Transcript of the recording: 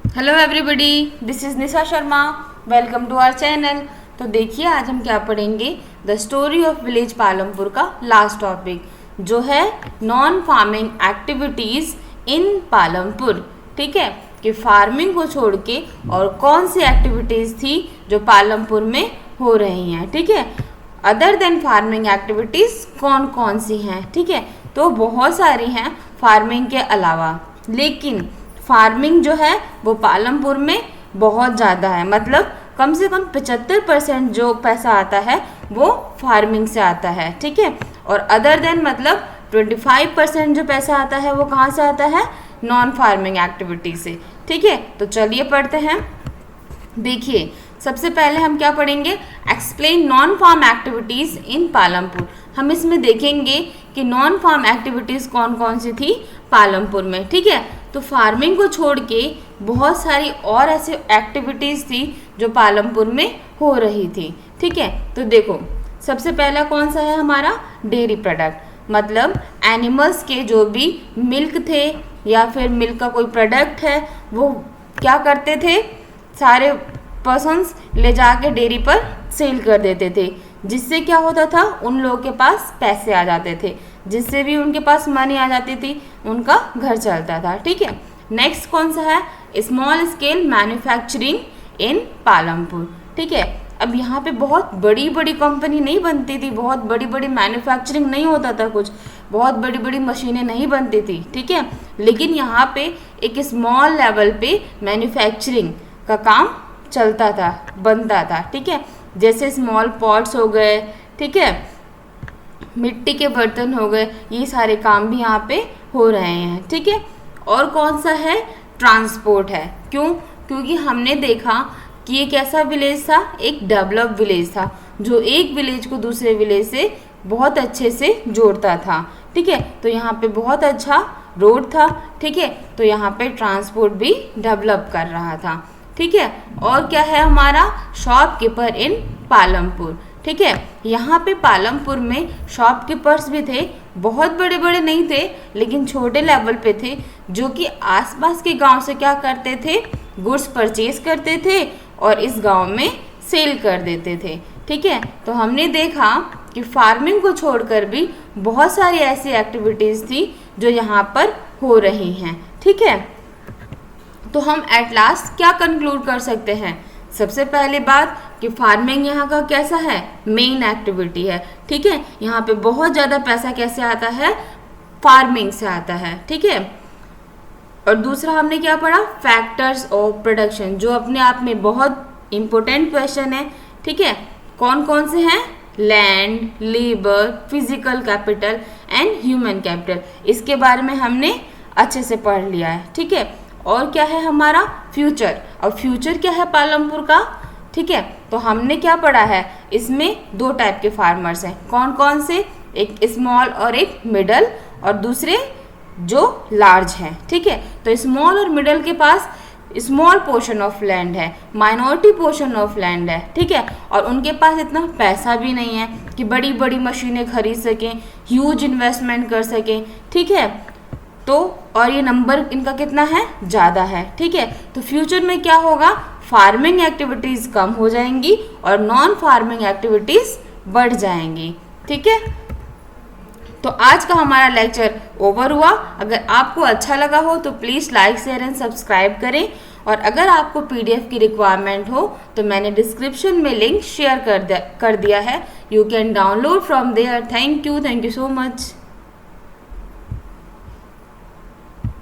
Hello everybody, this is Nisha Sharma. Welcome to our channel. तो देखिए आज हम क्या पढ़ेंगे, the story of village Palampur का लास्ट टॉपिक जो है non farming activities in Palampur. ठीक है, कि फार्मिंग को छोड़ के और कौन सी एक्टिविटीज़ थी जो पालमपुर में हो रही हैं। ठीक है, अदर देन फार्मिंग एक्टिविटीज़ कौन कौन सी हैं। ठीक है, तो बहुत सारी हैं फार्मिंग के अलावा, लेकिन फार्मिंग जो है वो पालमपुर में बहुत ज़्यादा है। मतलब कम से कम 75% जो पैसा आता है वो फार्मिंग से आता है। ठीक है, और अदर देन मतलब 25% जो पैसा आता है वो कहाँ से आता है, नॉन फार्मिंग एक्टिविटी से। ठीक है, तो चलिए पढ़ते हैं। देखिए सबसे पहले हम क्या पढ़ेंगे, explain non farm activities in Palampur. हम इसमें देखेंगे कि नॉन फार्म एक्टिविटीज़ कौन कौन सी थी पालमपुर में। ठीक है, तो फार्मिंग को छोड़ के बहुत सारी और ऐसी एक्टिविटीज़ थी जो पालमपुर में हो रही थी। ठीक है, तो देखो सबसे पहला कौन सा है हमारा, डेयरी प्रोडक्ट। मतलब एनिमल्स के जो भी मिल्क थे या फिर मिल्क का कोई प्रोडक्ट है वो क्या करते थे, सारे पर्सन्स ले जाके डेयरी पर सेल कर देते थे, जिससे क्या होता था, उन लोगों के पास पैसे आ जाते थे, जिससे भी उनके पास मनी आ जाती थी, उनका घर चलता था। ठीक है, नेक्स्ट कौन सा है, स्मॉल स्केल मैन्युफैक्चरिंग इन पालमपुर। ठीक है, अब यहाँ पे बहुत बड़ी बड़ी कंपनी नहीं बनती थी, बहुत बड़ी बड़ी मैन्युफैक्चरिंग नहीं होता था, कुछ बहुत बड़ी बड़ी मशीनें नहीं बनती थी। ठीक है, लेकिन यहाँ पे एक स्मॉल लेवल पे मैन्युफैक्चरिंग का काम चलता था, बनता था। ठीक है, जैसे स्मॉल पॉट्स हो गए, ठीक है, मिट्टी के बर्तन हो गए, ये सारे काम भी यहाँ पे हो रहे हैं। ठीक है, और कौन सा है, ट्रांसपोर्ट है। क्यों, क्योंकि हमने देखा कि ये कैसा विलेज था, एक डेवलप विलेज था जो एक विलेज को दूसरे विलेज से बहुत अच्छे से जोड़ता था। ठीक है, तो यहाँ पे बहुत अच्छा रोड था। ठीक है, तो यहाँ पे ट्रांसपोर्ट भी डेवलप कर रहा था। ठीक है, और क्या है हमारा, शॉपकीपर इन पालमपुर। ठीक है, यहाँ पे पालमपुर में शॉपकीपर्स भी थे, बहुत बड़े बड़े नहीं थे लेकिन छोटे लेवल पे थे, जो कि आसपास के गांव से क्या करते थे, गुड्स परचेज करते थे और इस गांव में सेल कर देते थे। ठीक है, तो हमने देखा कि फार्मिंग को छोड़कर भी बहुत सारी ऐसी एक्टिविटीज़ थी जो यहाँ पर हो रही हैं। ठीक है, तो हम एट लास्ट क्या कंक्लूड कर सकते हैं, सबसे पहले बात कि फार्मिंग यहाँ का कैसा है, मेन एक्टिविटी है। ठीक है, यहाँ पे बहुत ज़्यादा पैसा कैसे आता है, फार्मिंग से आता है। ठीक है, और दूसरा हमने क्या पढ़ा, फैक्टर्स ऑफ प्रोडक्शन, जो अपने आप में बहुत इम्पोर्टेंट क्वेश्चन है। ठीक है, कौन कौन से हैं, land, labour, physical capital and human capital, इसके बारे में हमने अच्छे से पढ़ लिया है। ठीक है, और क्या है हमारा, फ्यूचर, और फ्यूचर क्या है पालमपुर का। ठीक है, तो हमने क्या पढ़ा है, इसमें दो टाइप के फार्मर्स हैं, कौन कौन से, एक स्मॉल और एक मिडल, और दूसरे जो लार्ज हैं। ठीक है, तो स्मॉल और मिडल के पास स्मॉल पोर्शन ऑफ लैंड है, माइनॉरिटी पोर्शन ऑफ लैंड है। ठीक है, और उनके पास इतना पैसा भी नहीं है कि बड़ी बड़ी मशीनें खरीद सकें, ह्यूज इन्वेस्टमेंट कर सकें। ठीक है, तो और ये नंबर इनका कितना है, ज़्यादा है। ठीक है, तो फ्यूचर में क्या होगा, फार्मिंग एक्टिविटीज़ कम हो जाएंगी और नॉन फार्मिंग एक्टिविटीज़ बढ़ जाएंगी। ठीक है, तो आज का हमारा लेक्चर ओवर हुआ। अगर आपको अच्छा लगा हो तो please like, share and subscribe करें, और अगर आपको पीडीएफ की रिक्वायरमेंट हो तो मैंने डिस्क्रिप्शन में लिंक शेयर कर दिया है, you can download from there. Thank you so much.